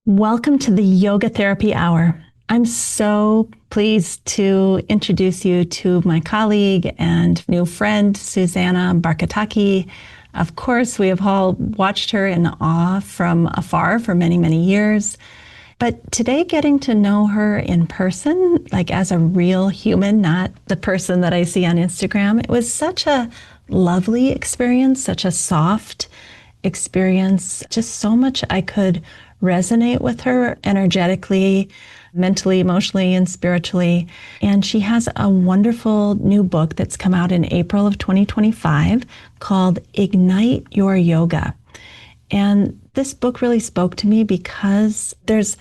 Welcome to the Yoga Therapy Hour. I'm so pleased to introduce you to my colleague and new friend, Susanna Barkataki. Of course, we have all watched her in awe from afar for many, many years. But today, getting to know her in person, like as a real human, not the person that I see on Instagram, it was such a lovely experience, such a soft experience, just so much I could resonate with her energetically, mentally, emotionally, and spiritually. And she has a wonderful new book that's come out in April of 2025 called Ignite Your Yoga. And this book really spoke to me because there's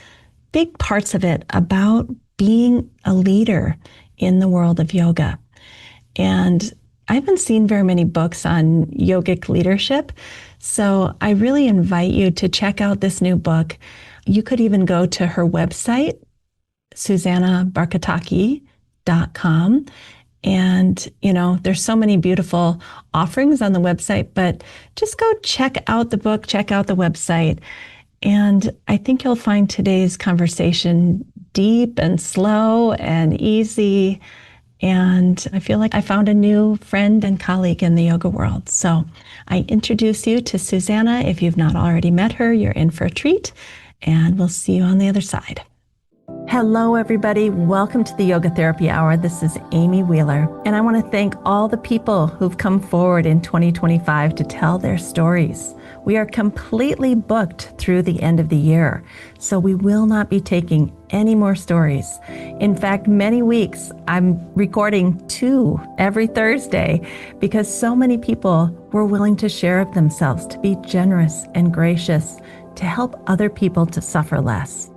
big parts of it about being a leader in the world of yoga. And I haven't seen very many books on yogic leadership, so I really invite you to check out this new book. You could even go to her website, Susanna-Barkataki.com. And, there's so many beautiful offerings on the website, but just go check out the book, check out the website. And I think you'll find today's conversation deep and slow and easy. And I feel like I found a new friend and colleague in the yoga world. So I introduce you to Susanna. If you've not already met her, you're in for a treat, and we'll see you on the other side. Hello, everybody. Welcome to the Yoga Therapy Hour. This is Amy Wheeler, and I want to thank all the people who've come forward in 2025 to tell their stories. We are completely booked through the end of the year, so we will not be taking any more stories. In fact, many weeks I'm recording 2 every Thursday because so many people were willing to share of themselves, to be generous and gracious, to help other people to suffer less.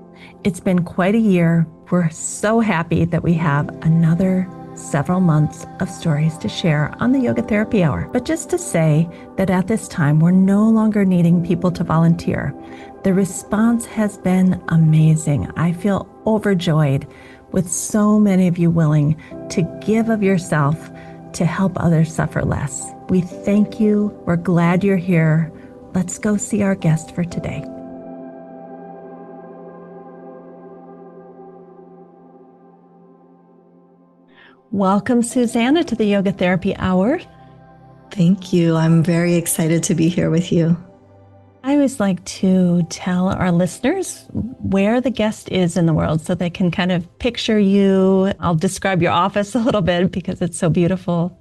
It's been quite a year. We're so happy that we have another several months of stories to share on the Yoga Therapy Hour. But just to say that at this time, we're no longer needing people to volunteer. The response has been amazing. I feel overjoyed with so many of you willing to give of yourself to help others suffer less. We thank you. We're glad you're here. Let's go see our guest for today. Welcome, Susanna, to the Yoga Therapy Hour. Thank you. I'm very excited to be here with you. I always like to tell our listeners where the guest is in the world so they can kind of picture you. I'll describe your office a little bit because it's so beautiful.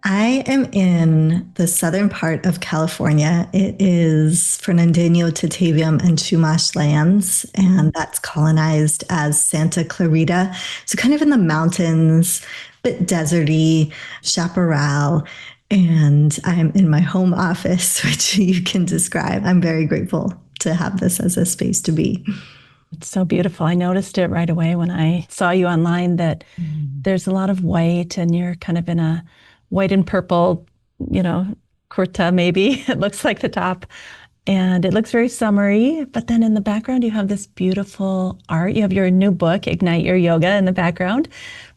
I am in the southern part of California. It is Fernandino, Tataviam, and Chumash lands, and that's colonized as Santa Clarita. So kind of in the mountains, bit deserty, chaparral, and I'm in my home office, which you can describe. I'm very grateful to have this as a space to be. It's so beautiful. I noticed it right away when I saw you online that there's a lot of white, and you're kind of in a white and purple, kurta maybe. It looks like the top. And it looks very summery. But then in the background, you have this beautiful art. You have your new book, Ignite Your Yoga, in the background.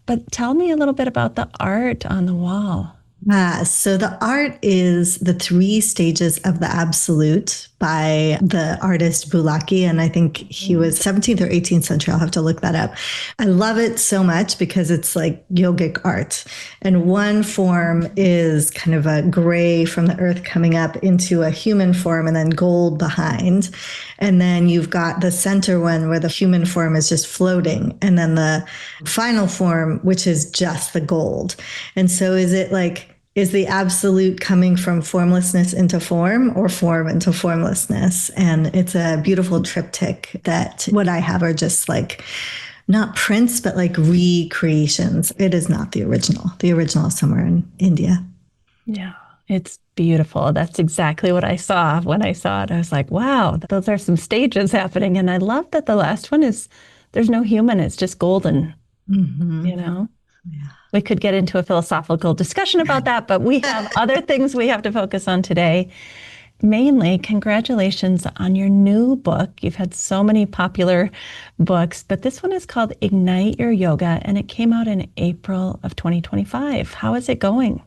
But tell me a little bit about the art on the wall. So the art is the 3 stages of the Absolute by the artist Bulaki. And I think he was 17th or 18th century. I'll have to look that up. I love it so much because it's like yogic art. And one form is kind of a gray from the earth coming up into a human form and then gold behind. And then you've got the center one where the human form is just floating. And then the final form, which is just the gold. And so is the absolute coming from formlessness into form or form into formlessness? And it's a beautiful triptych that what I have are just like, not prints, but like recreations. It is not the original. The original is somewhere in India. Yeah, it's beautiful. That's exactly what I saw when I saw it. I was like, wow, those are some stages happening. And I love that the last one there's no human. It's just golden, Yeah. We could get into a philosophical discussion about that, but we have other things we have to focus on today. Mainly, congratulations on your new book. You've had so many popular books, but this one is called Ignite Your Yoga, and it came out in April of 2025. How is it going?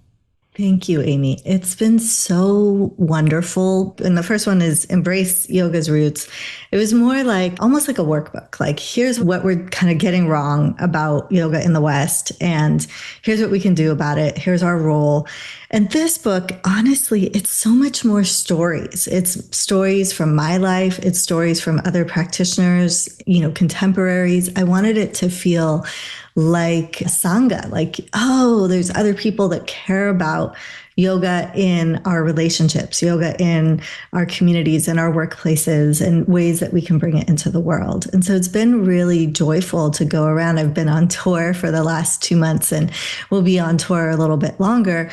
Thank you, Amy. It's been so wonderful. And the first one is Embrace Yoga's Roots. It was more like almost like a workbook. Like, here's what we're kind of getting wrong about yoga in the West, and here's what we can do about it. Here's our role. And this book, honestly, it's so much more stories. It's stories from my life. It's stories from other practitioners, contemporaries. I wanted it to feel like Sangha, like, oh, there's other people that care about yoga in our relationships, yoga in our communities and our workplaces, and ways that we can bring it into the world. And so it's been really joyful to go around. I've been on tour for the last 2 months, and we'll be on tour a little bit longer,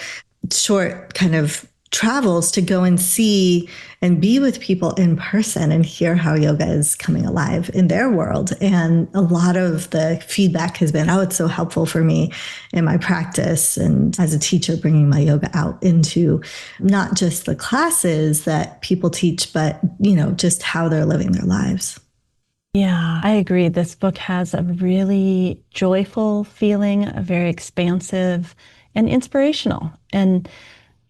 short kind of travels to go and see and be with people in person and hear how yoga is coming alive in their world. And a lot of the feedback has been, oh, it's so helpful for me in my practice and as a teacher, bringing my yoga out into not just the classes that people teach, but, just how they're living their lives. Yeah, I agree. This book has a really joyful feeling, a very expansive and inspirational. And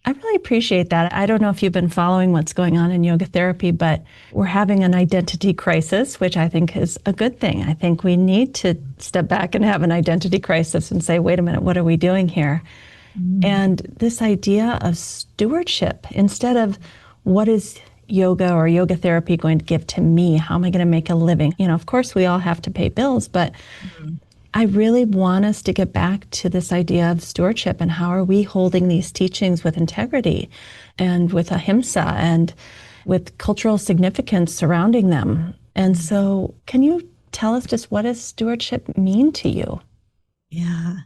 I really appreciate that. I don't know if you've been following what's going on in yoga therapy, but we're having an identity crisis, which I think is a good thing. I think we need to step back and have an identity crisis and say, wait a minute, what are we doing here? And this idea of stewardship, instead of what is yoga or yoga therapy going to give to me? How am I going to make a living? Of course, we all have to pay bills, but I really want us to get back to this idea of stewardship and how are we holding these teachings with integrity and with ahimsa and with cultural significance surrounding them. And so can you tell us just what does stewardship mean to you? Yeah.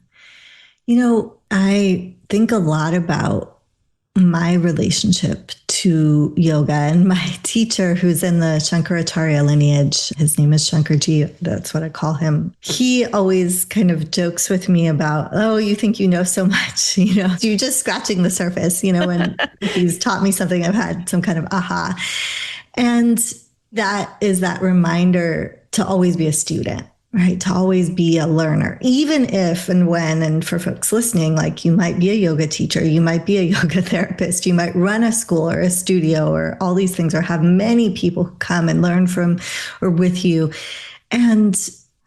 I think a lot about my relationship to yoga, and my teacher, who's in the Shankaracharya lineage, his name is Shankarji, that's what I call him. He always kind of jokes with me about, oh, you think you know so much, you're just scratching the surface, and he's taught me something, I've had some kind of aha. And that is that reminder to always be a student, right? To always be a learner, even if and when, and for folks listening, like you might be a yoga teacher, you might be a yoga therapist, you might run a school or a studio or all these things, or have many people who come and learn from or with you. And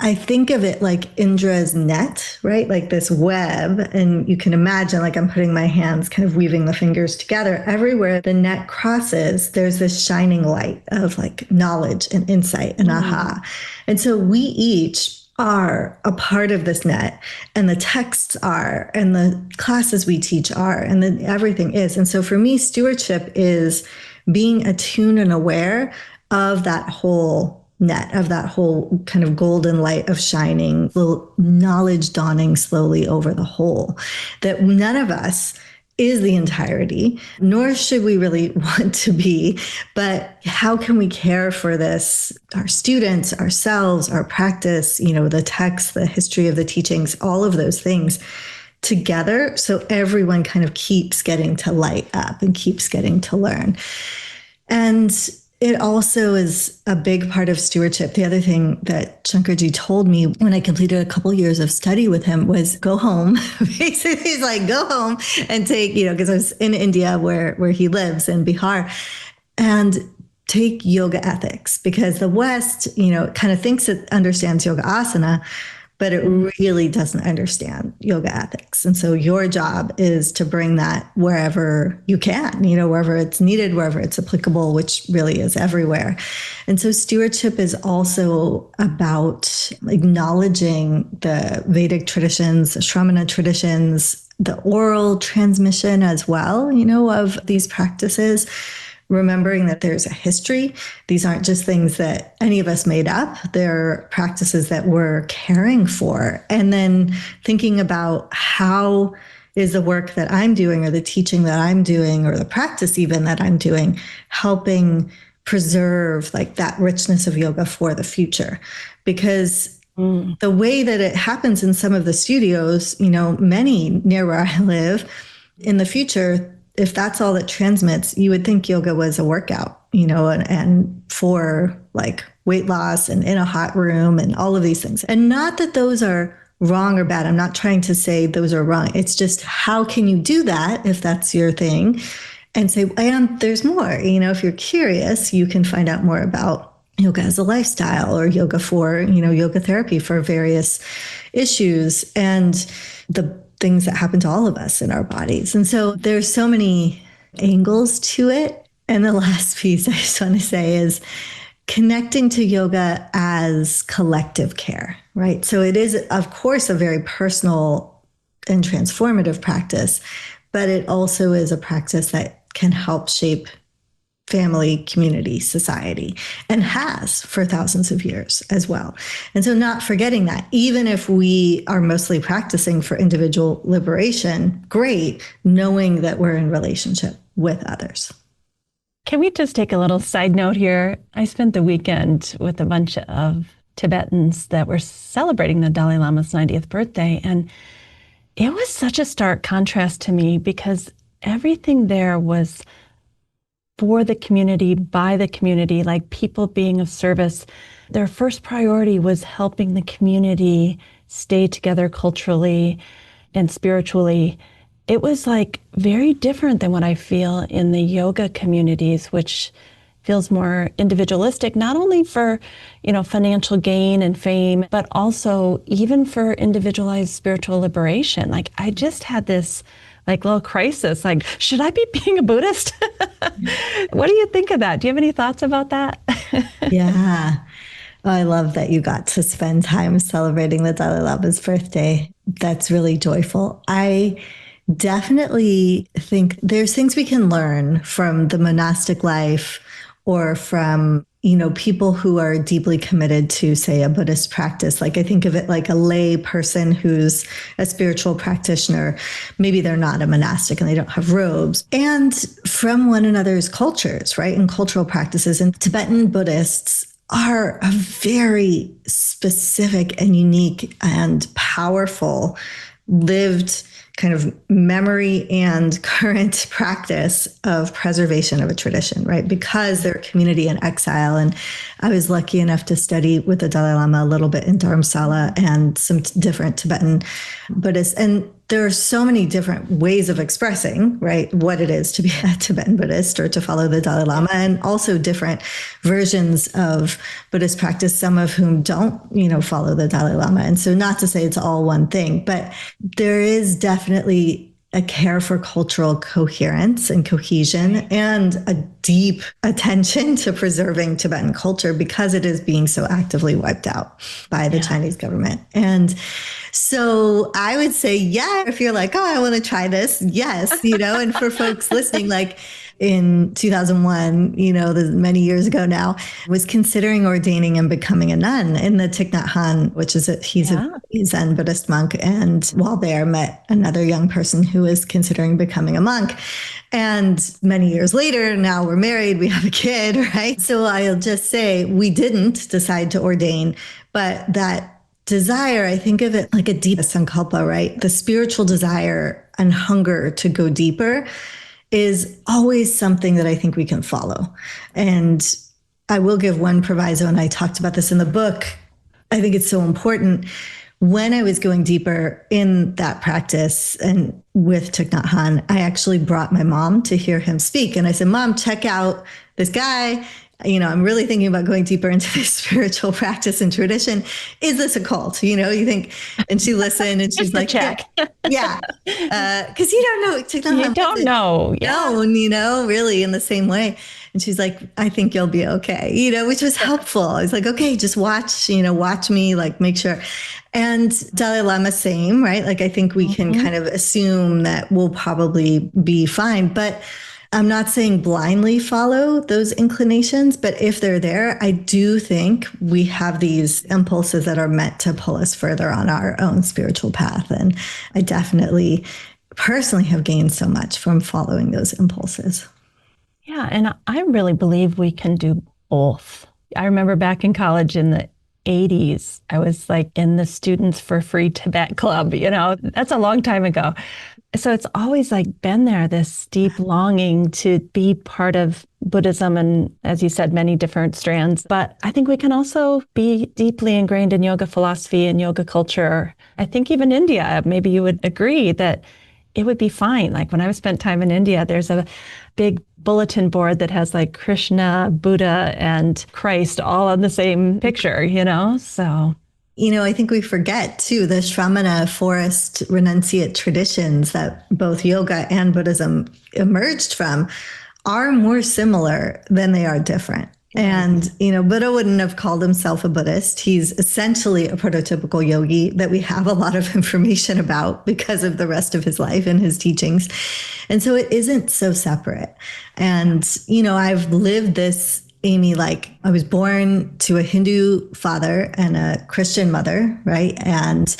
I think of it like Indra's net, right? Like this web. And you can imagine, like I'm putting my hands, kind of weaving the fingers together. Everywhere the net crosses, there's this shining light of like knowledge and insight and aha. And so we each are a part of this net, and the texts are, and the classes we teach are, and then everything is. And so for me, stewardship is being attuned and aware of that whole net, of that whole kind of golden light of shining, the knowledge dawning slowly over the whole, that none of us is the entirety, nor should we really want to be. But how can we care for this, our students, ourselves, our practice, the text, the history of the teachings, all of those things together, so everyone kind of keeps getting to light up and keeps getting to learn. And it also is a big part of stewardship. The other thing that Shankarji told me when I completed a couple years of study with him was go home. Basically, he's like, go home and take, because I was in India where he lives in Bihar, and take yoga ethics, because the West, kind of thinks it understands yoga asana, but it really doesn't understand yoga ethics. And so your job is to bring that wherever you can, wherever it's needed, wherever it's applicable, which really is everywhere. And so stewardship is also about acknowledging the Vedic traditions, the Shramana traditions, the oral transmission as well, of these practices. Remembering that there's a history. These aren't just things that any of us made up. They're practices that we're caring for. And then thinking about how is the work that I'm doing, or the teaching that I'm doing, or the practice even that I'm doing, helping preserve like that richness of yoga for the future. Because the way that it happens in some of the studios, many near where I live, in the future, if that's all that transmits, you would think yoga was a workout, and for like weight loss and in a hot room and all of these things. And not that those are wrong or bad. I'm not trying to say those are wrong. It's just, how can you do that if that's your thing? And say, and there's more. If you're curious, you can find out more about yoga as a lifestyle, or yoga for, yoga therapy for various issues and the things that happen to all of us in our bodies. And so there's so many angles to it. And the last piece I just want to say is connecting to yoga as collective care, right? So it is, of course, a very personal and transformative practice, but it also is a practice that can help shape family, community, society, and has for thousands of years as well. And so not forgetting that, even if we are mostly practicing for individual liberation, great, knowing that we're in relationship with others. Can we just take a little side note here? I spent the weekend with a bunch of Tibetans that were celebrating the Dalai Lama's 90th birthday. And it was such a stark contrast to me, because everything there was for the community, by the community, like people being of service. Their first priority was helping the community stay together culturally and spiritually. It was like very different than what I feel in the yoga communities, which feels more individualistic, not only for, financial gain and fame, but also even for individualized spiritual liberation. Like, I just had this little crisis, like, should I be being a Buddhist? What do you think of that? Do you have any thoughts about that? Yeah. Oh, I love that you got to spend time celebrating the Dalai Lama's birthday. That's really joyful. I definitely think there's things we can learn from the monastic life, or from, people who are deeply committed to, say, a Buddhist practice. Like, I think of it like a lay person who's a spiritual practitioner. Maybe they're not a monastic and they don't have robes. And from one another's cultures, right? And cultural practices. And Tibetan Buddhists are a very specific and unique and powerful lived kind of memory and current practice of preservation of a tradition, right? Because they're a community in exile. And I was lucky enough to study with the Dalai Lama a little bit in Dharamsala and some different Tibetan Buddhists. And there are so many different ways of expressing, right, what it is to be a Tibetan Buddhist or to follow the Dalai Lama, and also different versions of Buddhist practice, some of whom don't, follow the Dalai Lama. And so not to say it's all one thing, but there is definitely a care for cultural coherence and cohesion, and a deep attention to preserving Tibetan culture, because it is being so actively wiped out by the Chinese government. And so I would say, yeah, if you're like, oh, I want to try this, yes, and for folks listening, like in 2001, many years ago now, was considering ordaining and becoming a nun in the Thich Nhat Hanh, which is he's a Zen Buddhist monk. And while there, met another young person who was considering becoming a monk. And many years later, now we're married, we have a kid, right? So I'll just say we didn't decide to ordain, but that desire, I think of it like a deep sankalpa, right? The spiritual desire and hunger to go deeper is always something that I think we can follow. And I will give one proviso, and I talked about this in the book. I think it's so important. When I was going deeper in that practice and with Thich Nhat Hanh, I actually brought my mom to hear him speak. And I said, Mom, check out this guy. I'm really thinking about going deeper into this spiritual practice and tradition. Is this a cult? You think, and she listened and she's like, check. Yeah. Cause you don't know. You don't know. Known, really in the same way. And she's like, I think you'll be okay, which was helpful. I was like, okay, just watch me, like make sure. And Dalai Lama, same, right? Like, I think we can kind of assume that we'll probably be fine, but I'm not saying blindly follow those inclinations, but if they're there, I do think we have these impulses that are meant to pull us further on our own spiritual path. And I definitely personally have gained so much from following those impulses. Yeah, and I really believe we can do both. I remember back in college in the 80s, I was like in the Students for Free Tibet Club, that's a long time ago. So it's always like been there, this deep longing to be part of Buddhism and, as you said, many different strands. But I think we can also be deeply ingrained in yoga philosophy and yoga culture. I think even India, maybe you would agree that it would be fine. Like when I spent time in India, there's a big bulletin board that has like Krishna, Buddha, and Christ all on the same picture, you know? So I think we forget too, the Shramana forest renunciate traditions that both yoga and Buddhism emerged from are more similar than they are different. And, Buddha wouldn't have called himself a Buddhist. He's essentially a prototypical yogi that we have a lot of information about because of the rest of his life and his teachings. And so it isn't so separate. And, I've lived this, Amy, like I was born to a Hindu father and a Christian mother, right? And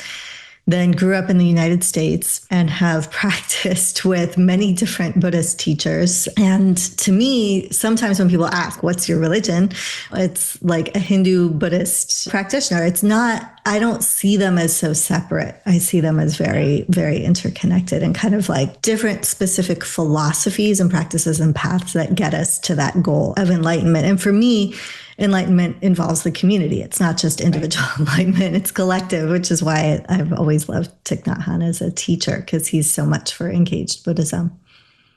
then grew up in the United States and have practiced with many different Buddhist teachers. And to me, sometimes when people ask, what's your religion? It's like a Hindu Buddhist practitioner. It's not, I don't see them as so separate. I see them as very, very interconnected and kind of like different specific philosophies and practices and paths that get us to that goal of enlightenment. And for me, enlightenment involves the community. It's not just individual enlightenment, it's collective, which is why I've always loved Thich Nhat Hanh as a teacher, because he's so much for engaged Buddhism.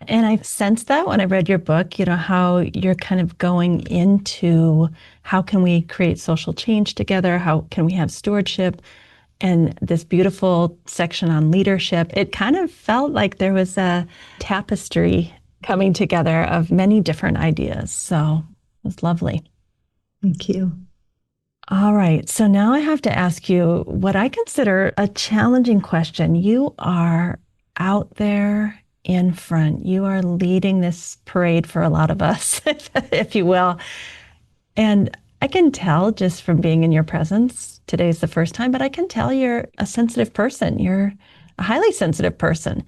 And I sensed that when I read your book, how you're kind of going into how can we create social change together? How can we have stewardship? And this beautiful section on leadership. It kind of felt like there was a tapestry coming together of many different ideas. So it was lovely. Thank you. All right. So now I have to ask you what I consider a challenging question. You are out there in front. You are leading this parade for a lot of us, if you will. And I can tell just from being in your presence, today's the first time, but I can tell you're a sensitive person. You're a highly sensitive person.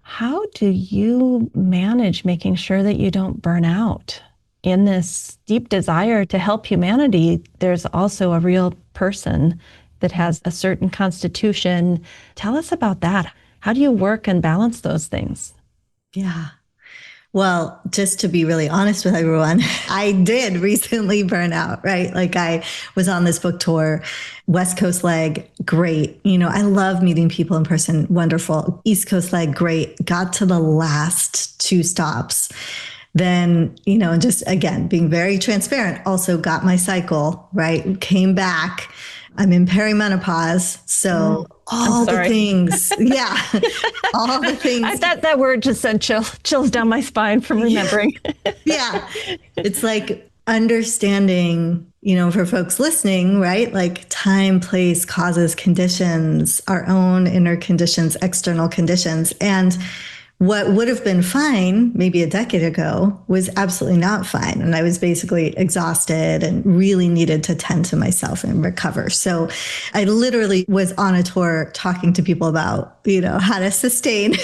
How do you manage making sure that you don't burn out? In this deep desire to help humanity, there's also a real person that has a certain constitution. Tell us about that. How do you work and balance those things? Yeah. Well, just to be really honest with everyone, I did recently burn out, right? Like I was on this book tour, West Coast leg, great. I love meeting people in person, wonderful. East Coast leg, great. Got to the last 2 stops. Then, and just again, being very transparent, also got my cycle, right? Came back. I'm in perimenopause. So all the things, all the things. That word just sent chills down my spine from remembering. Yeah. It's like understanding, for folks listening, right? Like time, place, causes, conditions, our own inner conditions, external conditions. And what would have been fine maybe a decade ago was absolutely not fine. And I was basically exhausted and really needed to tend to myself and recover. So I literally was on a tour talking to people about, how to sustain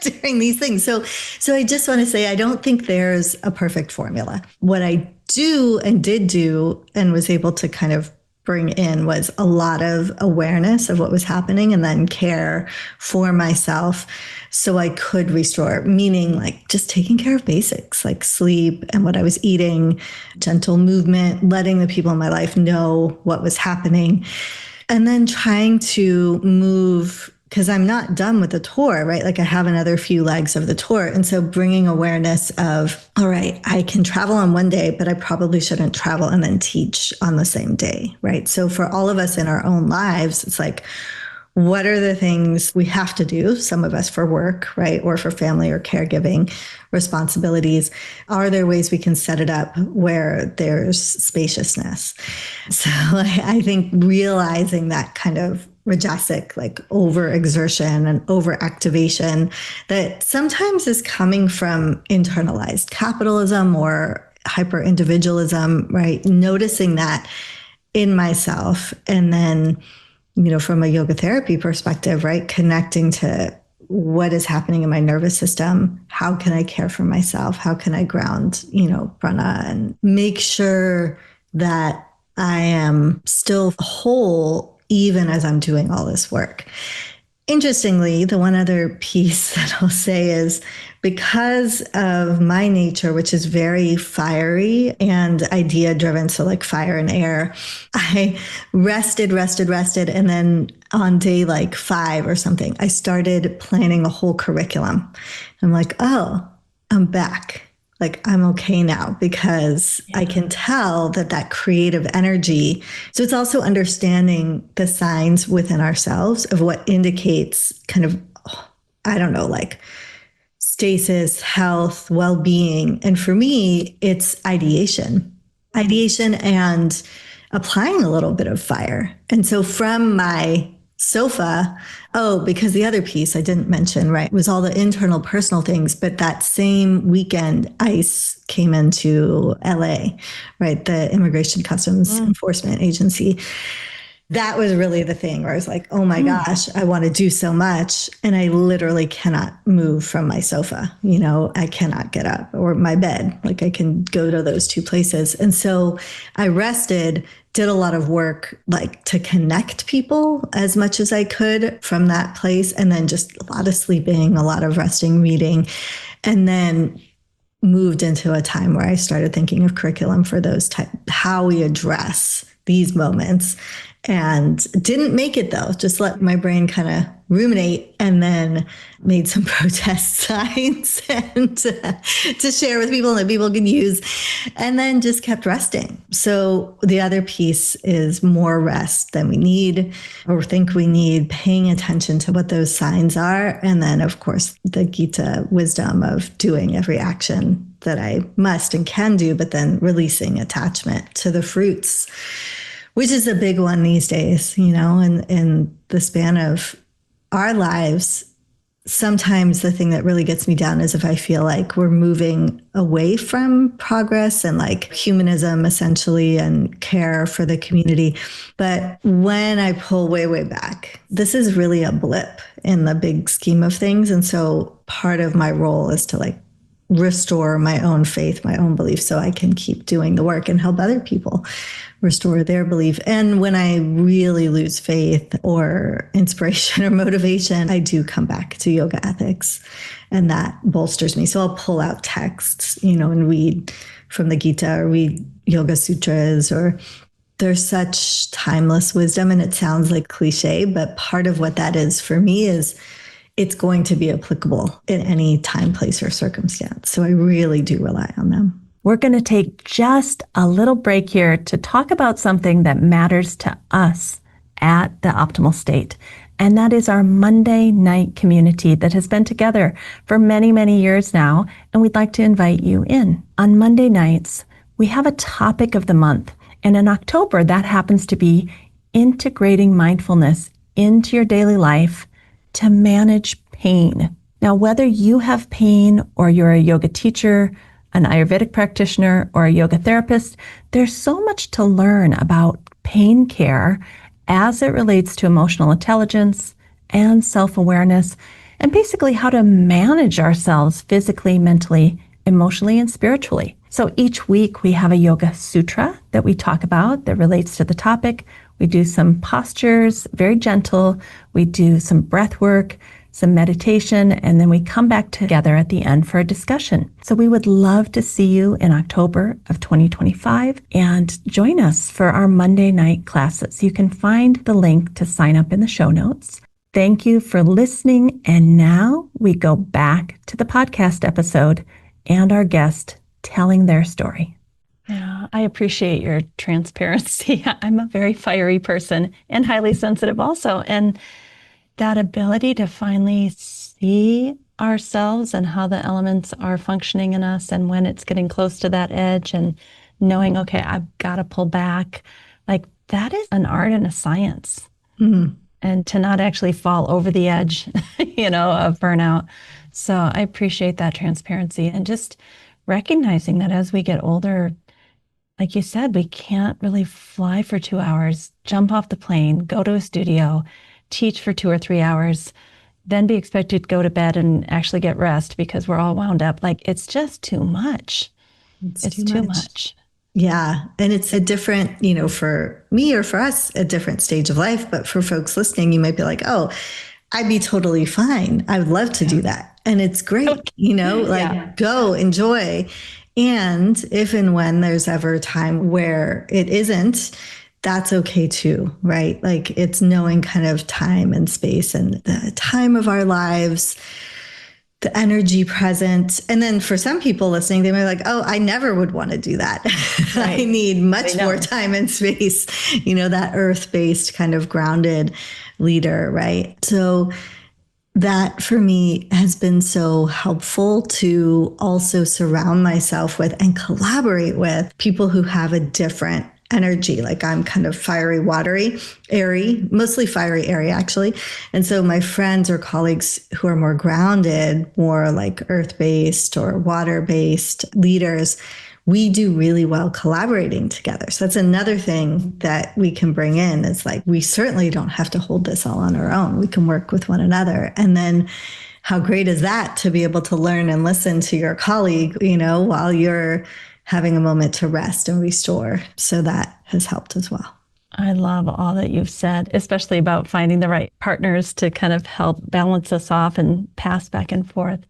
during these things. So I just want to say, I don't think there's a perfect formula. What I do and did do and was able to kind of bring in was a lot of awareness of what was happening and then care for myself so I could restore, meaning like just taking care of basics like sleep and what I was eating, gentle movement, letting the people in my life know what was happening, and then trying to move, because I'm not done with the tour, right? Like I have another few legs of the tour. And so bringing awareness of, all right, I can travel on one day, but I probably shouldn't travel and then teach on the same day, right? So for all of us in our own lives, it's like, what are the things we have to do? Some of us for work, right? Or for family or caregiving responsibilities. Are there ways we can set it up where there's spaciousness? So I think realizing that kind of rajasic, like overexertion and overactivation that sometimes is coming from internalized capitalism or hyper individualism, right? Noticing that in myself. And then, from a yoga therapy perspective, right? Connecting to what is happening in my nervous system. How can I care for myself? How can I ground, prana, and make sure that I am still whole even as I'm doing all this work. Interestingly, the one other piece that I'll say is because of my nature, which is very fiery and idea driven, so like fire and air, I rested. And then on day like 5 or something, I started planning a whole curriculum. I'm like, oh, I'm back. Like, I'm okay now because I can tell that creative energy. So it's also understanding the signs within ourselves of what indicates kind of, I don't know, like stasis, health, well-being. And for me, it's ideation and applying a little bit of fire. And so from my sofa, because the other piece I didn't mention, right, was all the internal personal things. But that same weekend, ICE came into LA, right, the Immigration Customs Enforcement Agency. That was really the thing where I was like, oh my gosh, I want to do so much. And I literally cannot move from my sofa. I cannot get up, or my bed. Like, I can go to those 2 places. And so I rested, did a lot of work, like to connect people as much as I could from that place. And then just a lot of sleeping, a lot of resting, reading, and then moved into a time where I started thinking of curriculum for those how we address these moments. And didn't make it though, just let my brain kind of ruminate, and then made some protest signs and to share with people that people can use, and then just kept resting. So the other piece is more rest than we need or think we need, paying attention to what those signs are. And then of course the Gita wisdom of doing every action that I must and can do, but then releasing attachment to the fruits, which is a big one these days, in the span of our lives. Sometimes the thing that really gets me down is if I feel like we're moving away from progress and like humanism, essentially, and care for the community. But when I pull way, way back, this is really a blip in the big scheme of things. And so part of my role is to like restore my own faith, my own belief, so I can keep doing the work and help other people restore their belief. And when I really lose faith or inspiration or motivation, I do come back to yoga ethics, and that bolsters me. So I'll pull out texts, and read from the Gita or read Yoga Sutras, or there's such timeless wisdom. And it sounds like cliche, but part of what that is for me is it's going to be applicable in any time, place, or circumstance. So I really do rely on them. We're going to take just a little break here to talk about something that matters to us at the Optimal State. And that is our Monday night community that has been together for many, many years now. And we'd like to invite you in. On Monday nights, we have a topic of the month. And in October, that happens to be integrating mindfulness into your daily life to manage pain. Now, whether you have pain or you're a yoga teacher, an Ayurvedic practitioner, or a yoga therapist, there's so much to learn about pain care as it relates to emotional intelligence and self-awareness, and basically how to manage ourselves physically, mentally, emotionally, and spiritually. So each week we have a yoga sutra that we talk about that relates to the topic. We do some postures, very gentle. We do some breath work, some meditation, and then we come back together at the end for a discussion. So we would love to see you in October of 2025 and join us for our Monday night classes. You can find the link to sign up in the show notes. Thank you for listening. And now we go back to the podcast episode and our guest telling their story. Yeah, I appreciate your transparency. I'm a very fiery person and highly sensitive also. And that ability to finally see ourselves and how the elements are functioning in us, and when it's getting close to that edge, and knowing, okay, I've got to pull back, like that is an art and a science. Mm-hmm. And to not actually fall over the edge, of burnout. So I appreciate that transparency, and just recognizing that as we get older, like you said, we can't really fly for 2 hours, jump off the plane, go to a studio, teach for 2 or 3 hours, then be expected to go to bed and actually get rest because we're all wound up. Like, it's just too much. It's too much. Yeah. And it's a different, for me or for us, a different stage of life. But for folks listening, you might be like, oh, I'd be totally fine. I would love to do that. And it's great, go enjoy. And if and when there's ever a time where it isn't, that's okay too, right? Like it's knowing kind of time and space and the time of our lives, the energy present. And then for some people listening, they might be like, oh, I never would want to do that. Right. I need much more time and space, that earth-based kind of grounded leader, right? So that for me has been so helpful to also surround myself with and collaborate with people who have a different energy. Like I'm kind of fiery, watery, airy, mostly fiery, airy actually. And so my friends or colleagues who are more grounded, more like earth-based or water-based leaders, we do really well collaborating together. So that's another thing that we can bring in. Is like, we certainly don't have to hold this all on our own. We can work with one another. And then how great is that to be able to learn and listen to your colleague, while you're having a moment to rest and restore. So that has helped as well. I love all that you've said, especially about finding the right partners to kind of help balance us off and pass back and forth.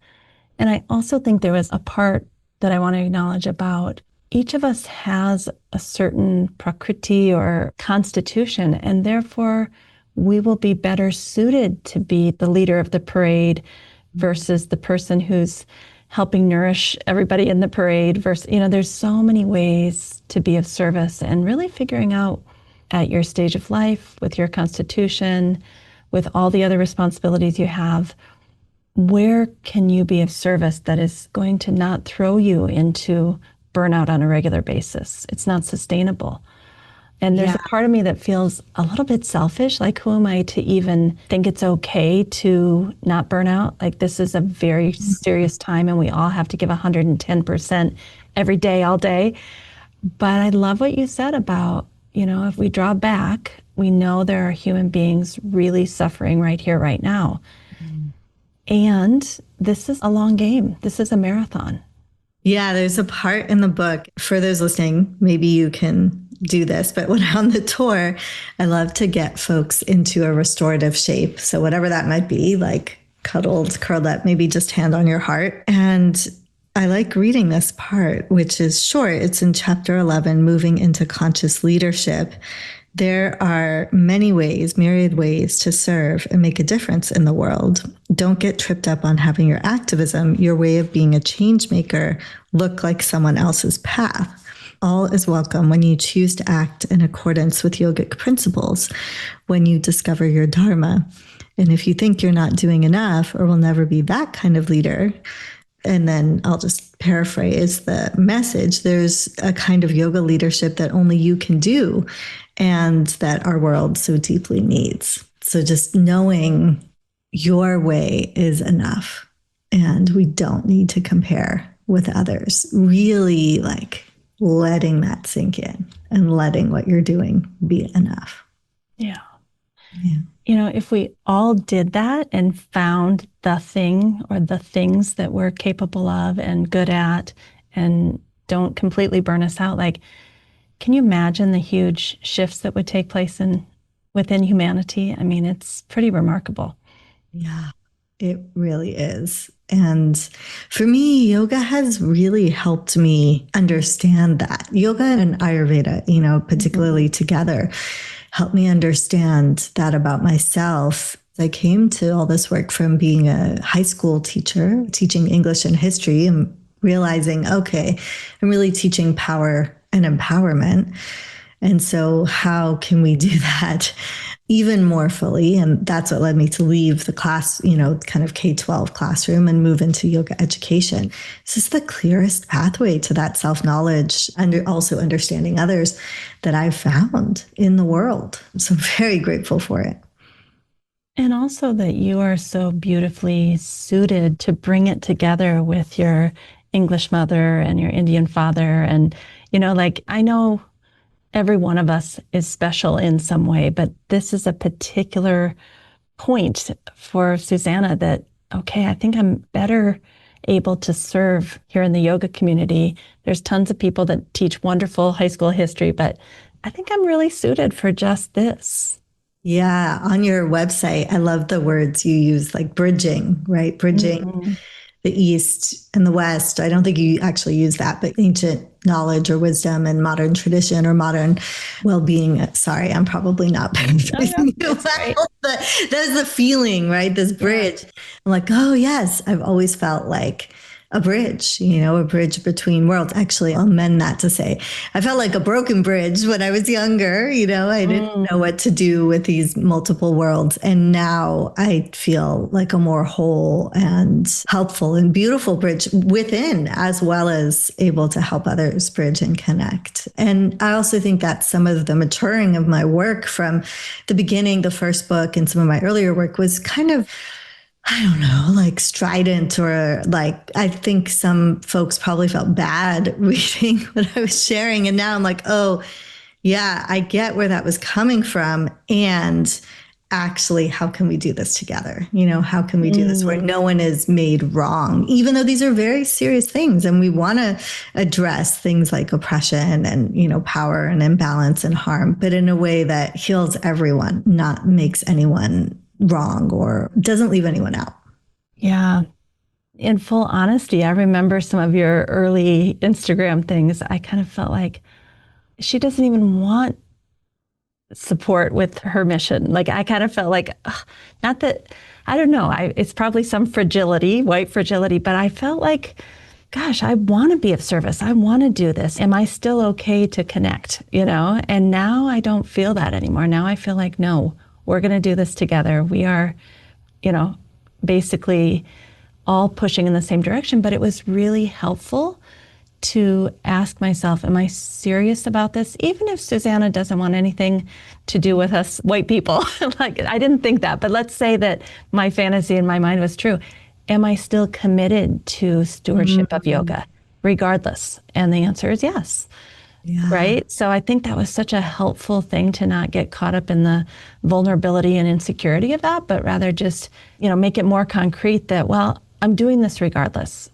And I also think there was a part that I want to acknowledge about each of us has a certain prakriti or constitution, and therefore we will be better suited to be the leader of the parade versus the person who's helping nourish everybody in the parade versus, there's so many ways to be of service, and really figuring out at your stage of life, with your constitution, with all the other responsibilities you have, where can you be of service that is going to not throw you into burnout on a regular basis? It's not sustainable. And there's a part of me that feels a little bit selfish, like who am I to even think it's okay to not burn out? Like this is a very serious time and we all have to give 110% every day, all day. But I love what you said about, if we draw back, we know there are human beings really suffering right here, right now. And this is a long game. This is a marathon. Yeah, there's a part in the book, for those listening, maybe you can do this, but when I'm on the tour, I love to get folks into a restorative shape. So whatever that might be, like cuddled, curled up, maybe just hand on your heart. And I like reading this part, which is short. It's in chapter 11, Moving into Conscious Leadership. There are many ways, myriad ways to serve and make a difference in the world. Don't get tripped up on having your activism, your way of being a change maker, look like someone else's path. All is welcome when you choose to act in accordance with yogic principles, when you discover your dharma. And if you think you're not doing enough or will never be that kind of leader, and then I'll just paraphrase the message, there's a kind of yoga leadership that only you can do and that our world so deeply needs. So just knowing your way is enough and we don't need to compare with others. Really like letting that sink in and letting what you're doing be enough. Yeah. If we all did that and found the thing or the things that we're capable of and good at and don't completely burn us out, like, can you imagine the huge shifts that would take place within humanity? I mean, it's pretty remarkable. Yeah, it really is. And for me, yoga has really helped me understand that. Yoga and Ayurveda, particularly together, helped me understand that about myself. I came to all this work from being a high school teacher, teaching English and history, and realizing, okay, I'm really teaching power and empowerment. And so how can we do that even more fully? And that's what led me to leave the class, kind of K-12 classroom and move into yoga education. This is the clearest pathway to that self-knowledge and also understanding others that I've found in the world. So I'm very grateful for it. And also that you are so beautifully suited to bring it together with your English mother and your Indian father. And, I know every one of us is special in some way, but this is a particular point for Susanna that, okay, I think I'm better able to serve here in the yoga community. There's tons of people that teach wonderful high school history, but I think I'm really suited for just this. Yeah, on your website, I love the words you use, like bridging, right? Bridging Mhm. the East and the West. I don't think you actually use that, but ancient knowledge or wisdom and modern tradition or modern well-being. Sorry, I'm probably not No, no, paraphrasing you it's great. well, but that's the feeling, right? This Yeah. bridge. I'm like, oh yes, I've always felt like a bridge, a bridge between worlds. Actually, I'll amend that to say I felt like a broken bridge when I was younger. I didn't know Mm. what to do with these multiple worlds. And now I feel like a more whole and helpful and beautiful bridge within, as well as able to help others bridge and connect. And I also think that some of the maturing of my work from the beginning, the first book, and some of my earlier work was kind of, I don't know, like strident, or like I think some folks probably felt bad reading what I was sharing. And now I'm like, oh, yeah, I get where that was coming from. And actually, how can we do this together? How can we do this where Mm. no one is made wrong, even though these are very serious things and we want to address things like oppression and, power and imbalance and harm, but in a way that heals everyone, not makes anyone wrong or doesn't leave anyone out. Yeah. In full honesty, I remember some of your early Instagram things. I kind of felt like she doesn't even want support with her mission. Like I kind of felt like, ugh, not that, I don't know, it's probably some fragility, white fragility, but I felt like, gosh, I want to be of service. I want to do this. Am I still okay to connect? And now I don't feel that anymore. Now I feel like, no, we're going to do this together. We are, you know, basically all pushing in the same direction. But it was really helpful to ask myself, am I serious about this? Even if Susanna doesn't want anything to do with us white people. Like, I didn't think that, but let's say that my fantasy in my mind was true. Am I still committed to stewardship of yoga, regardless? And the answer is yes. Yeah. Right. So I think that was such a helpful thing to not get caught up in the vulnerability and insecurity of that, but rather just, make it more concrete that, well, I'm doing this regardless.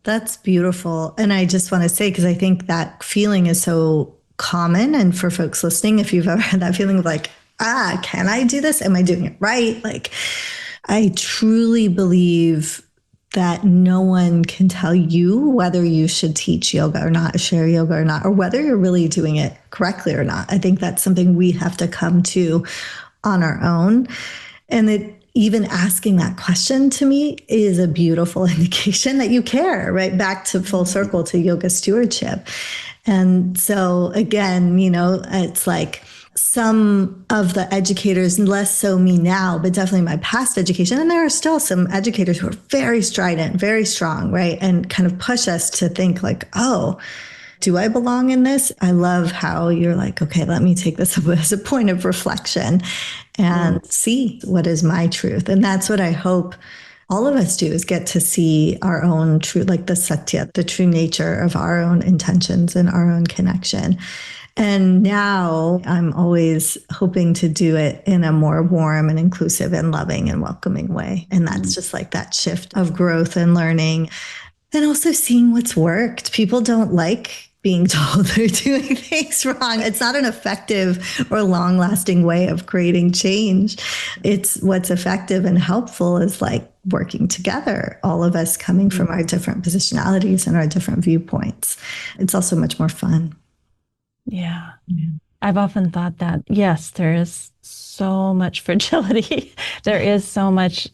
That's beautiful. And I just want to say, because I think that feeling is so common. And for folks listening, if you've ever had that feeling of like, can I do this? Am I doing it right? Like, I truly believe that no one can tell you whether you should teach yoga or not, share yoga or not, or whether you're really doing it correctly or not. I think that's something we have to come to on our own. And even asking that question to me is a beautiful indication that you care, right? Back to full circle to yoga stewardship. And so again, it's like some of the educators, less so me now, but definitely my past education. And there are still some educators who are very strident, very strong, right? And kind of push us to think like, oh, do I belong in this? I love how you're like, okay, let me take this as a point of reflection and see what is my truth. And that's what I hope all of us do, is get to see our own truth, like the satya, the true nature of our own intentions and our own connection. And now I'm always hoping to do it in a more warm and inclusive and loving and welcoming way. And that's just like that shift of growth and learning. And also seeing what's worked. People don't like being told they're doing things wrong. It's not an effective or long lasting way of creating change. It's what's effective and helpful is like working together, all of us coming from our different positionalities and our different viewpoints. It's also much more fun. Yeah. I've often thought that, yes, there is so much fragility. There is so much,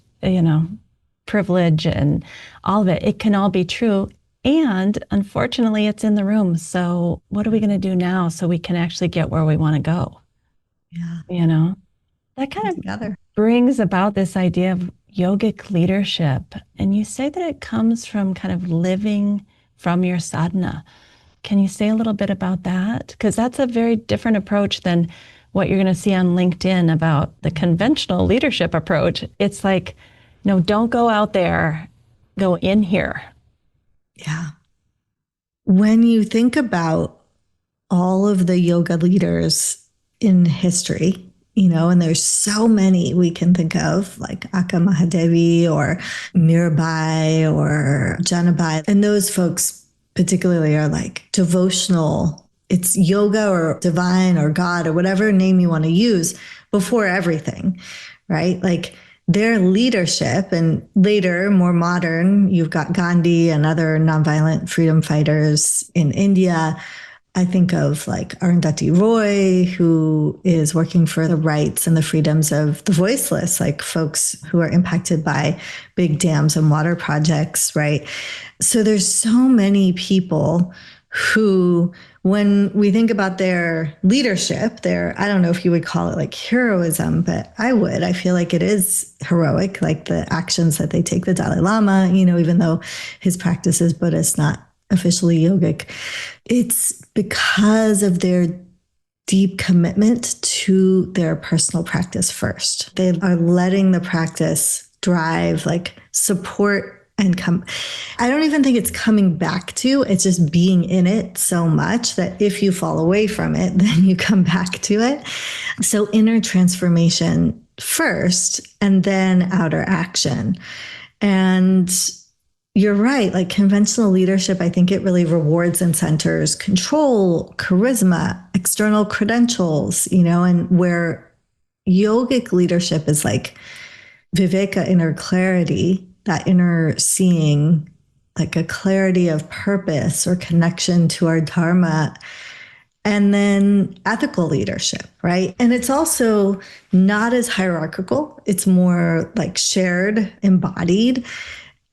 privilege and all of it. It can all be true. And unfortunately, it's in the room. So what are we going to do now so we can actually get where we want to go? Yeah. That kind of Together. brings about this idea of yogic leadership. And you say that it comes from kind of living from your sadhana. Can you say a little bit about that? Because that's a very different approach than what you're going to see on LinkedIn about the conventional leadership approach. It's like, no, don't go out there, go in here. Yeah. When you think about all of the yoga leaders in history, and there's so many we can think of, like Akka Mahadevi or Mirabai or Janabai. And those folks particularly are like devotional it's yoga or divine or God or whatever name you want to use before everything, right? Like their leadership, and later, more modern, you've got Gandhi and other nonviolent freedom fighters in India. I think of like Arundhati Roy, who is working for the rights and the freedoms of the voiceless, like folks who are impacted by big dams and water projects, right? So there's so many people who, when we think about their leadership, I don't know if you would call it like heroism, but I would. I feel like it is heroic, like the actions that they take. The Dalai Lama, even though his practice is Buddhist, not officially yogic, it's because of their deep commitment to their personal practice first. They are letting the practice drive, like support and come. I don't even think it's coming back to, it's just being in it so much that if you fall away from it, then you come back to it. So inner transformation first, and then outer action. And you're right, like conventional leadership, I think it really rewards and centers control, charisma, external credentials, and where yogic leadership is like viveka, inner clarity, that inner seeing, like a clarity of purpose or connection to our dharma, and then ethical leadership, right? And it's also not as hierarchical. It's more like shared, embodied,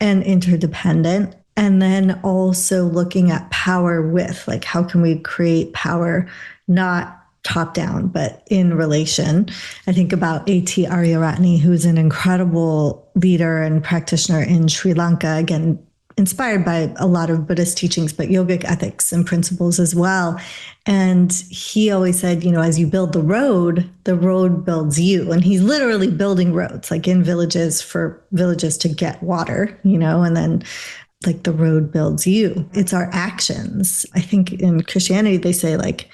and interdependent. And then also looking at power with, like, how can we create power, not top down, but in relation. I think about A.T. Aryaratne, who's an incredible leader and practitioner in Sri Lanka, again, inspired by a lot of Buddhist teachings, but yogic ethics and principles as well. And he always said, as you build the road builds you. And he's literally building roads, like in villages for villages to get water, and then like the road builds you. It's our actions. I think in Christianity, they say like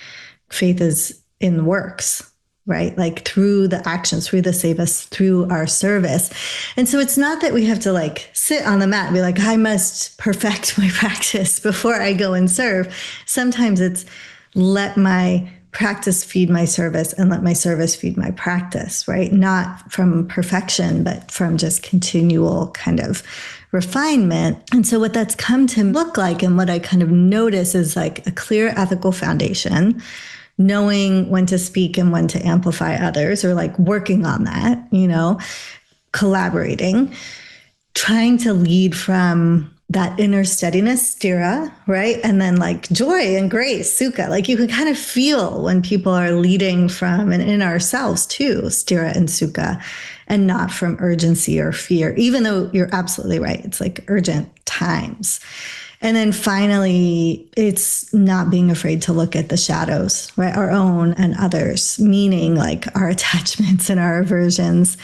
faith is in works, right? Like through the actions, through the seva, through our service. And so it's not that we have to like sit on the mat and be like, I must perfect my practice before I go and serve. Sometimes it's let my practice feed my service and let my service feed my practice, right? Not from perfection, but from just continual kind of refinement. And so what that's come to look like, and what I kind of notice, is like a clear ethical foundation, knowing when to speak and when to amplify others, or like working on that, collaborating, trying to lead from that inner steadiness, sthira, right? And then like joy and grace, sukha. Like you can kind of feel when people are leading from, and in ourselves too, sthira and sukha, and not from urgency or fear, even though you're absolutely right. It's like urgent times. And then finally, it's not being afraid to look at the shadows, right? Our own and others, meaning like our attachments and our aversions.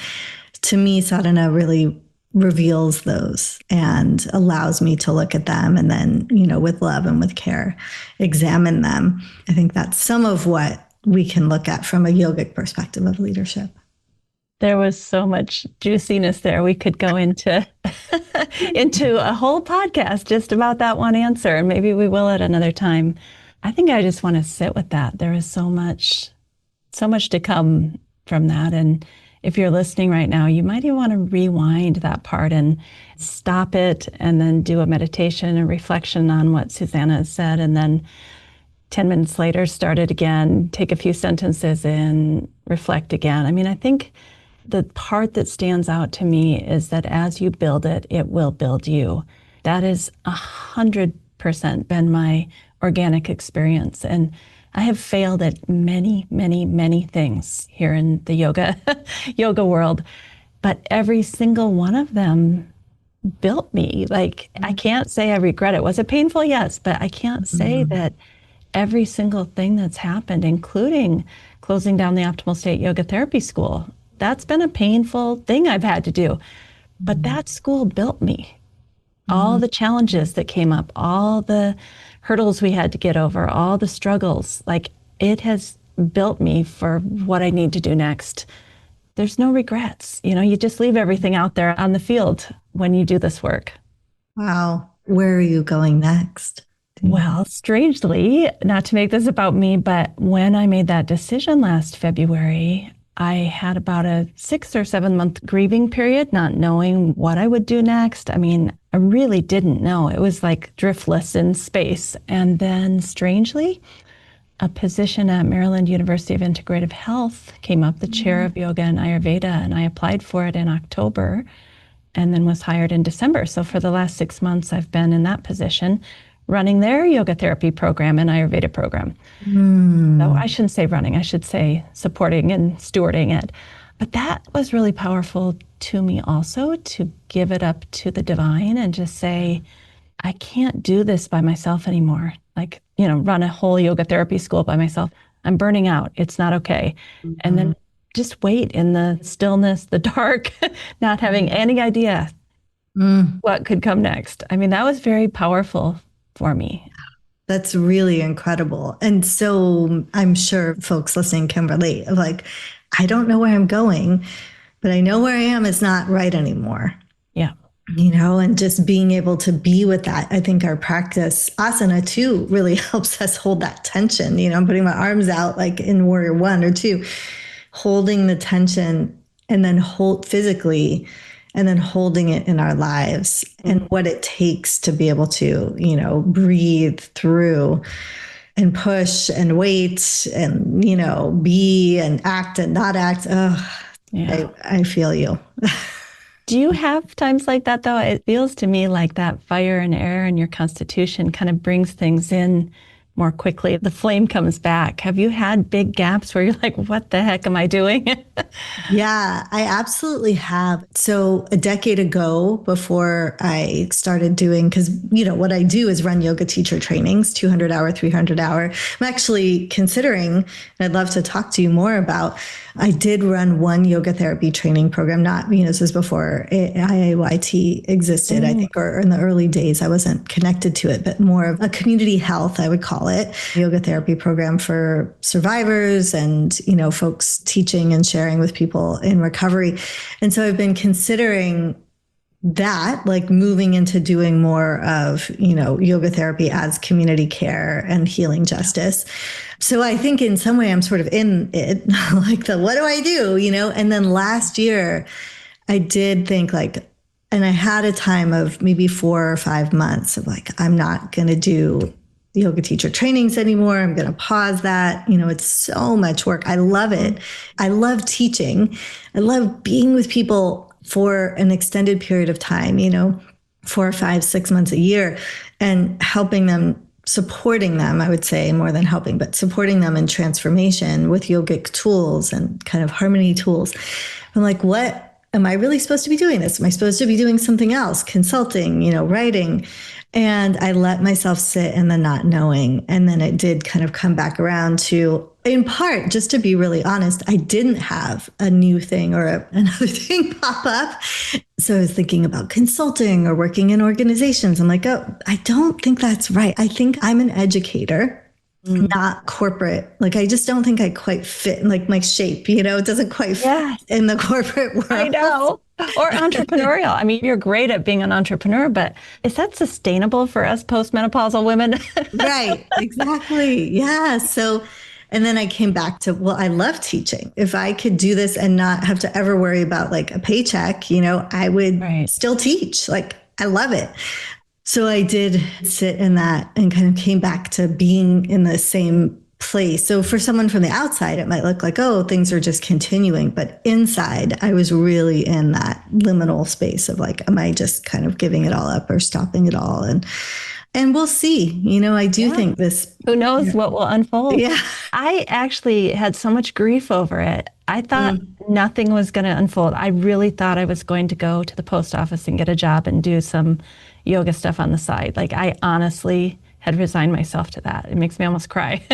To me, sadhana really reveals those and allows me to look at them, and then, with love and with care, examine them. I think that's some of what we can look at from a yogic perspective of leadership. There was so much juiciness there. We could go into into a whole podcast just about that one answer, and maybe we will at another time. I think I just want to sit with that. There is so much to come from that. And if you're listening right now, you might even want to rewind that part and stop it, and then do a meditation and reflection on what Susanna has said, and then 10 minutes later, start it again, take a few sentences in, reflect again. I mean, I think the part that stands out to me is that as you build it, it will build you. That is 100% been my organic experience. And I have failed at many, many, many things here in the yoga world, but every single one of them built me. Like, I can't say I regret it. Was it painful? Yes, but I can't say that every single thing that's happened, including closing down the Optimal State Yoga Therapy School, that's been a painful thing I've had to do. But that school built me. All the challenges that came up, all the hurdles we had to get over, all the struggles, like, it has built me for what I need to do next. There's no regrets. You just leave everything out there on the field when you do this work. Wow. Where are you going next? Well, strangely, not to make this about me, but when I made that decision last February, I had about a 6 or 7 month grieving period, not knowing what I would do next. I mean, I really didn't know. It was like driftless in space. And then strangely, a position at Maryland University of Integrative Health came up, the chair of yoga and Ayurveda, and I applied for it in October and then was hired in December. So for the last 6 months, I've been in that position, running their yoga therapy program and Ayurveda program. So I shouldn't say running, I should say supporting and stewarding it. But that was really powerful to me also, to give it up to the divine and just say, I can't do this by myself anymore. Like, run a whole yoga therapy school by myself. I'm burning out. It's not okay. And then just wait in the stillness, the dark, not having any idea what could come next. I mean, that was very powerful for me. That's really incredible. And so I'm sure folks listening can relate. Like, I don't know where I'm going, but I know where I am is not right anymore. Yeah. And just being able to be with that. I think our practice, asana too, really helps us hold that tension. I'm putting my arms out like in warrior 1 or 2, holding the tension and then hold physically, and then holding it in our lives and what it takes to be able to, breathe through and push and wait and, be and act and not act. Oh, yeah. I feel you. Do you have times like that, though? It feels to me like that fire and air in your constitution kind of brings things in more quickly. The flame comes back. Have you had big gaps where you're like, what the heck am I doing? Yeah, I absolutely have. So a decade ago, before I started doing, because, what I do is run yoga teacher trainings, 200 hour, 300 hour. I'm actually considering, and I'd love to talk to you more about, I did run one yoga therapy training program, not, this was before IAYT existed, I think, or in the early days. I wasn't connected to it, but more of a community health, I would call it, yoga therapy program for survivors and, folks teaching and sharing with people in recovery. And so I've been considering that, like moving into doing more of, yoga therapy as community care and healing justice. So I think in some way I'm sort of in it, like what do I do, And then last year I did think and I had a time of maybe 4 or 5 months of I'm not going to do yoga teacher trainings anymore. I'm going to pause that. It's so much work. I love it. I love teaching. I love being with people for an extended period of time, 4 or 5, 6 months a year, and helping them, supporting them, I would say, more than helping, but supporting them in transformation with yogic tools and kind of harmony tools. I'm like, what am I really supposed to be doing this? Am I supposed to be doing something else? Consulting, writing. And I let myself sit in the not knowing. And then it did kind of come back around to, in part, just to be really honest, I didn't have a new thing or another thing pop up. So I was thinking about consulting or working in organizations. I'm like, oh, I don't think that's right. I think I'm an educator, not corporate. I just don't think I quite fit in my shape, it doesn't quite fit in the corporate world. I know. Or entrepreneurial. I mean, you're great at being an entrepreneur, but is that sustainable for us postmenopausal women? Right. Exactly. Yeah. So, and then I came back to, well, I love teaching. If I could do this and not have to ever worry about a paycheck, I would still teach. I love it. So I did sit in that and kind of came back to being in the same place. So for someone from the outside, it might look like, oh, things are just continuing. But inside, I was really in that liminal space of am I just kind of giving it all up or stopping it all? And we'll see. I do think this. Who knows what will unfold? Yeah. I actually had so much grief over it. I thought nothing was going to unfold. I really thought I was going to go to the post office and get a job and do some yoga stuff on the side. I honestly had resigned myself to that. It makes me almost cry.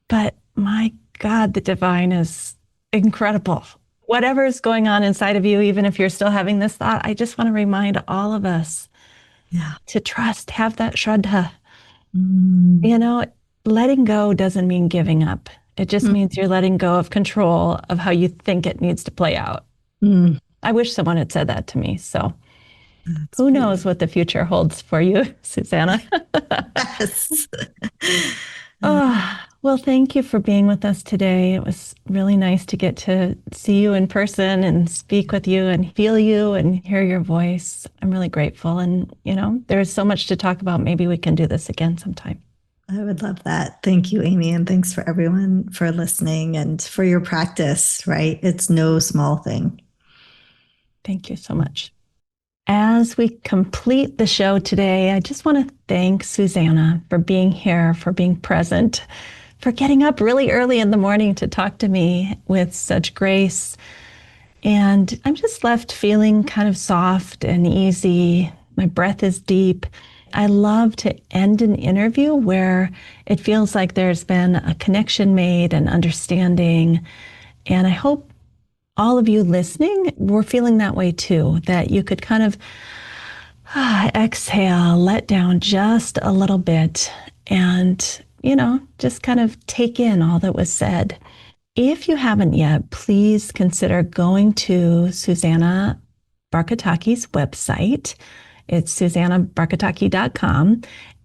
But my God, the divine is incredible. Whatever is going on inside of you, even if you're still having this thought, I just want to remind all of us to trust, have that shraddha. Letting go doesn't mean giving up. It just means you're letting go of control of how you think it needs to play out. I wish someone had said that to me. So That's Who knows what the future holds for you, Susanna? yes. Oh, well, thank you for being with us today. It was really nice to get to see you in person and speak with you and feel you and hear your voice. I'm really grateful. And, there's so much to talk about. Maybe we can do this again sometime. I would love that. Thank you, Amy. And thanks for everyone for listening and for your practice, right? It's no small thing. Thank you so much. As we complete the show today, I just want to thank Susanna for being here, for being present, for getting up really early in the morning to talk to me with such grace. And I'm just left feeling kind of soft and easy. My breath is deep. I love to end an interview where it feels like there's been a connection made and understanding. And I hope all of you listening were feeling that way too, that you could kind of exhale, let down just a little bit, and, just kind of take in all that was said. If you haven't yet, please consider going to Susanna Barkataki's website. It's SusannaBarkataki.com.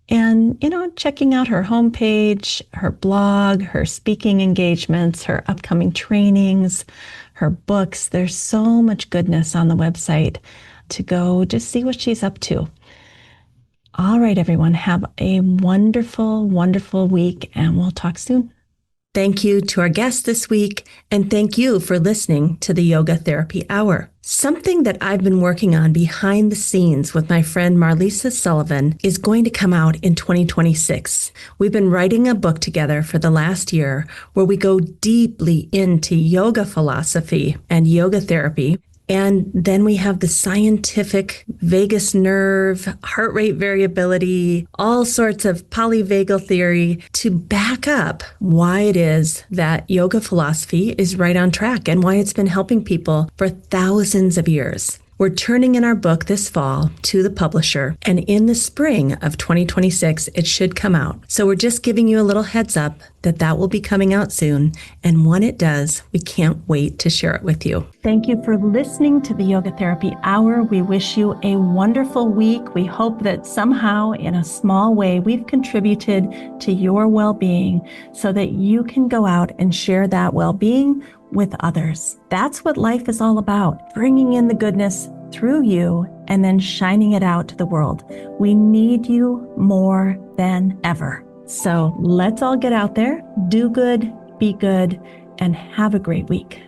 And, checking out her homepage, her blog, her speaking engagements, her upcoming trainings, her books. There's so much goodness on the website to go just see what she's up to. All right, everyone, have a wonderful, wonderful week, and we'll talk soon. Thank you to our guest this week, and thank you for listening to the Yoga Therapy Hour. Something that I've been working on behind the scenes with my friend Marlisa Sullivan is going to come out in 2026. We've been writing a book together for the last year where we go deeply into yoga philosophy and yoga therapy. And then we have the scientific vagus nerve, heart rate variability, all sorts of polyvagal theory to back up why it is that yoga philosophy is right on track and why it's been helping people for thousands of years. We're turning in our book this fall to the publisher, and in the spring of 2026, it should come out. So we're just giving you a little heads up that will be coming out soon. And when it does, we can't wait to share it with you. Thank you for listening to the Yoga Therapy Hour. We wish you a wonderful week. We hope that somehow, in a small way, we've contributed to your well-being so that you can go out and share that well-being with others. That's what life is all about, bringing in the goodness through you and then shining it out to the world. We need you more than ever. So let's all get out there, do good, be good, and have a great week.